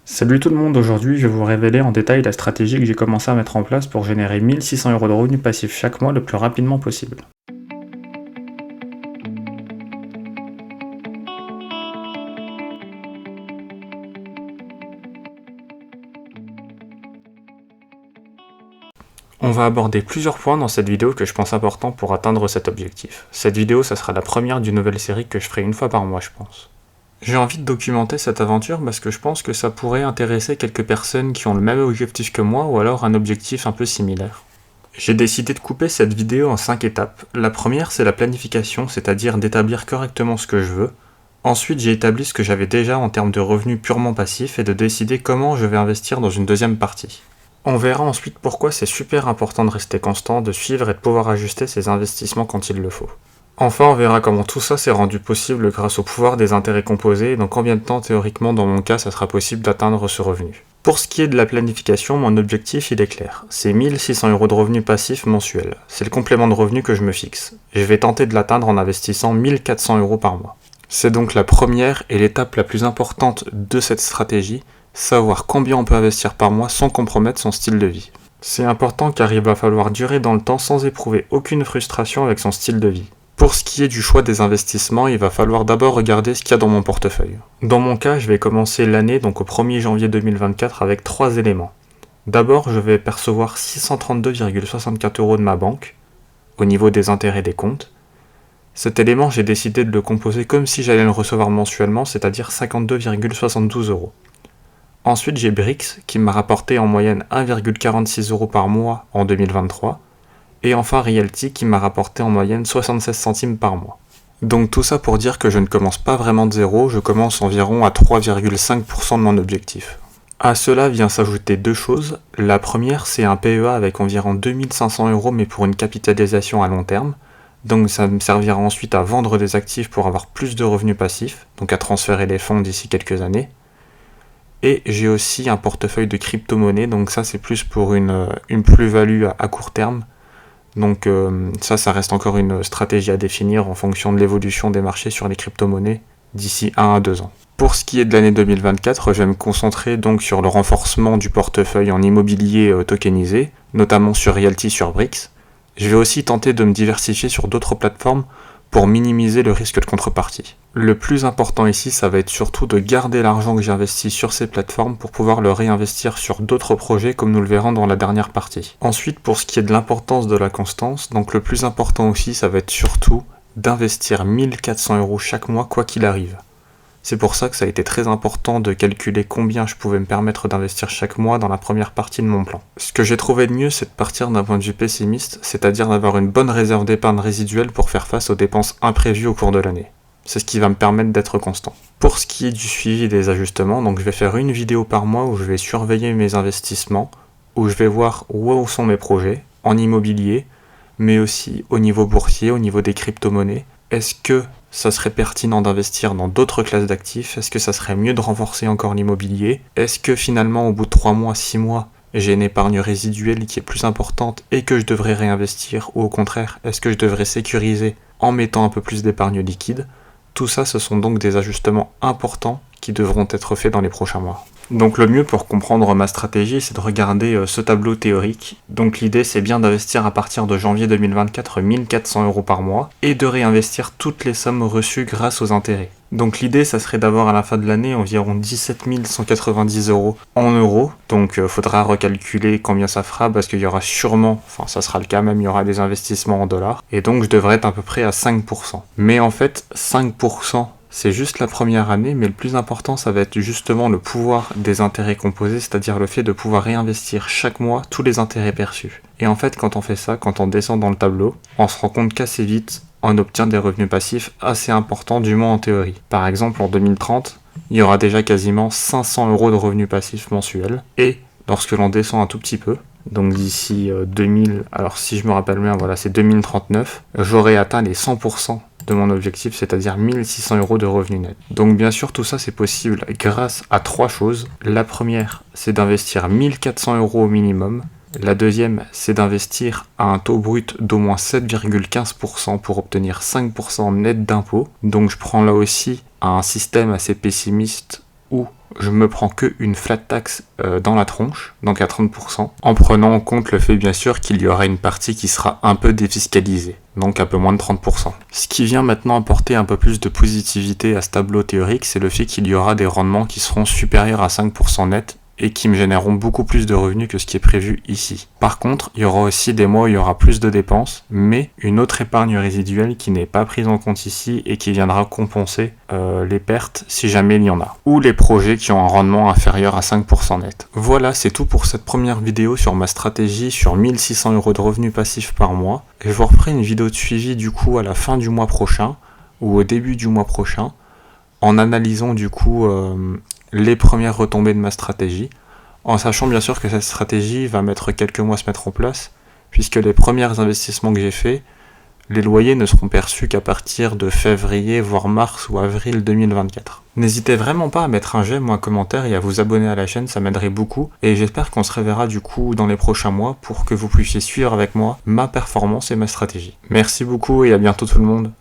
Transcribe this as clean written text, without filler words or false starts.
Salut tout le monde, aujourd'hui je vais vous révéler en détail la stratégie que j'ai commencé à mettre en place pour générer 1600 € de revenus passifs chaque mois le plus rapidement possible. On va aborder plusieurs points dans cette vidéo que je pense importants pour atteindre cet objectif. Cette vidéo, ça sera la première d'une nouvelle série que je ferai une fois par mois, je pense. J'ai envie de documenter cette aventure parce que je pense que ça pourrait intéresser quelques personnes qui ont le même objectif que moi ou alors un objectif un peu similaire. J'ai décidé de couper cette vidéo en 5 étapes. La première, c'est la planification, c'est-à-dire d'établir correctement ce que je veux. Ensuite, j'ai établi ce que j'avais déjà en termes de revenus purement passifs et de décider comment je vais investir dans une deuxième partie. On verra ensuite pourquoi c'est super important de rester constant, de suivre et de pouvoir ajuster ses investissements quand il le faut. Enfin, on verra comment tout ça s'est rendu possible grâce au pouvoir des intérêts composés et dans combien de temps théoriquement dans mon cas ça sera possible d'atteindre ce revenu. Pour ce qui est de la planification, mon objectif il est clair, c'est 1600 € de revenus passifs mensuels. C'est le complément de revenus que je me fixe. Je vais tenter de l'atteindre en investissant 1400 € par mois. C'est donc la première et l'étape la plus importante de cette stratégie, savoir combien on peut investir par mois sans compromettre son style de vie. C'est important car il va falloir durer dans le temps sans éprouver aucune frustration avec son style de vie. Pour ce qui est du choix des investissements, il va falloir d'abord regarder ce qu'il y a dans mon portefeuille. Dans mon cas, je vais commencer l'année donc au 1er janvier 2024 avec 3 éléments. D'abord, je vais percevoir 632,64 € de ma banque, au niveau des intérêts des comptes. Cet élément, j'ai décidé de le composer comme si j'allais le recevoir mensuellement, c'est-à-dire 52,72 €. Ensuite, j'ai Brix qui m'a rapporté en moyenne 1,46 € par mois en 2023. Et enfin Realty qui m'a rapporté en moyenne 76 centimes par mois. Donc tout ça pour dire que je ne commence pas vraiment de zéro, je commence environ à 3,5% de mon objectif. À cela vient s'ajouter deux choses. La première, c'est un PEA avec environ 2500 € mais pour une capitalisation à long terme. Donc ça me servira ensuite à vendre des actifs pour avoir plus de revenus passifs, donc à transférer les fonds d'ici quelques années. Et j'ai aussi un portefeuille de crypto-monnaies, donc ça c'est plus pour une plus-value à court terme. Donc ça reste encore une stratégie à définir en fonction de l'évolution des marchés sur les crypto-monnaies d'ici 1 à 2 ans. Pour ce qui est de l'année 2024, je vais me concentrer donc sur le renforcement du portefeuille en immobilier tokenisé, notamment sur Realty, sur Brix. Je vais aussi tenter de me diversifier sur d'autres plateformes pour minimiser le risque de contrepartie. Le plus important ici, ça va être surtout de garder l'argent que j'ai investi sur ces plateformes pour pouvoir le réinvestir sur d'autres projets comme nous le verrons dans la dernière partie. Ensuite, pour ce qui est de l'importance de la constance, donc le plus important aussi, ça va être surtout d'investir 1400 € chaque mois quoi qu'il arrive. C'est pour ça que ça a été très important de calculer combien je pouvais me permettre d'investir chaque mois dans la première partie de mon plan. Ce que j'ai trouvé de mieux, c'est de partir d'un point de vue pessimiste, c'est-à-dire d'avoir une bonne réserve d'épargne résiduelle pour faire face aux dépenses imprévues au cours de l'année. C'est ce qui va me permettre d'être constant. Pour ce qui est du suivi des ajustements, donc je vais faire une vidéo par mois où je vais surveiller mes investissements, où je vais voir où sont mes projets, en immobilier, mais aussi au niveau boursier, au niveau des crypto-monnaies. Est-ce que ça serait pertinent d'investir dans d'autres classes d'actifs? Est-ce que ça serait mieux de renforcer encore l'immobilier? Est-ce que finalement, au bout de 3 mois, 6 mois, j'ai une épargne résiduelle qui est plus importante et que je devrais réinvestir? Ou au contraire, est-ce que je devrais sécuriser en mettant un peu plus d'épargne liquide? Tout ça, ce sont donc des ajustements importants qui devront être faits dans les prochains mois. Donc le mieux pour comprendre ma stratégie, c'est de regarder ce tableau théorique. Donc l'idée, c'est bien d'investir à partir de janvier 2024 1400 € par mois et de réinvestir toutes les sommes reçues grâce aux intérêts. Donc l'idée, ça serait d'avoir à la fin de l'année environ 17 190 € en euros. Donc faudra recalculer combien ça fera parce qu'il y aura sûrement, enfin ça sera le cas même, il y aura des investissements en dollars. Et donc je devrais être à peu près à 5%. Mais en fait, 5%, c'est juste la première année, mais le plus important, ça va être justement le pouvoir des intérêts composés, c'est-à-dire le fait de pouvoir réinvestir chaque mois tous les intérêts perçus. Et en fait, quand on fait ça, quand on descend dans le tableau, on se rend compte qu'assez vite, on obtient des revenus passifs assez importants, du moins en théorie. Par exemple, en 2030, il y aura déjà quasiment 500 € de revenus passifs mensuels. Et lorsque l'on descend un tout petit peu, donc d'ici 2000, alors si je me rappelle bien, voilà, c'est 2039, j'aurai atteint les 100% de mon objectif, c'est-à-dire 1600 € de revenus nets. Donc bien sûr, tout ça c'est possible grâce à 3 choses. La première, c'est d'investir 1400 € au minimum. La deuxième, c'est d'investir à un taux brut d'au moins 7,15% pour obtenir 5% net d'impôts. Donc je prends là aussi un système assez pessimiste où je me prends que une flat tax dans la tronche, donc à 30%, en prenant en compte le fait bien sûr qu'il y aura une partie qui sera un peu défiscalisée, donc un peu moins de 30%. Ce qui vient maintenant apporter un peu plus de positivité à ce tableau théorique, c'est le fait qu'il y aura des rendements qui seront supérieurs à 5% net, et qui me généreront beaucoup plus de revenus que ce qui est prévu ici. Par contre, il y aura aussi des mois où il y aura plus de dépenses, mais une autre épargne résiduelle qui n'est pas prise en compte ici et qui viendra compenser les pertes si jamais il y en a. Ou les projets qui ont un rendement inférieur à 5% net. Voilà, c'est tout pour cette première vidéo sur ma stratégie sur 1600 € de revenus passifs par mois. Et je vous referai une vidéo de suivi du coup à la fin du mois prochain, ou au début du mois prochain, en analysant du coup les premières retombées de ma stratégie, en sachant bien sûr que cette stratégie va mettre quelques mois à se mettre en place, puisque les premiers investissements que j'ai faits, les loyers ne seront perçus qu'à partir de février, voire mars ou avril 2024. N'hésitez vraiment pas à mettre un j'aime ou un commentaire et à vous abonner à la chaîne, ça m'aiderait beaucoup, et j'espère qu'on se reverra du coup dans les prochains mois pour que vous puissiez suivre avec moi ma performance et ma stratégie. Merci beaucoup et à bientôt tout le monde.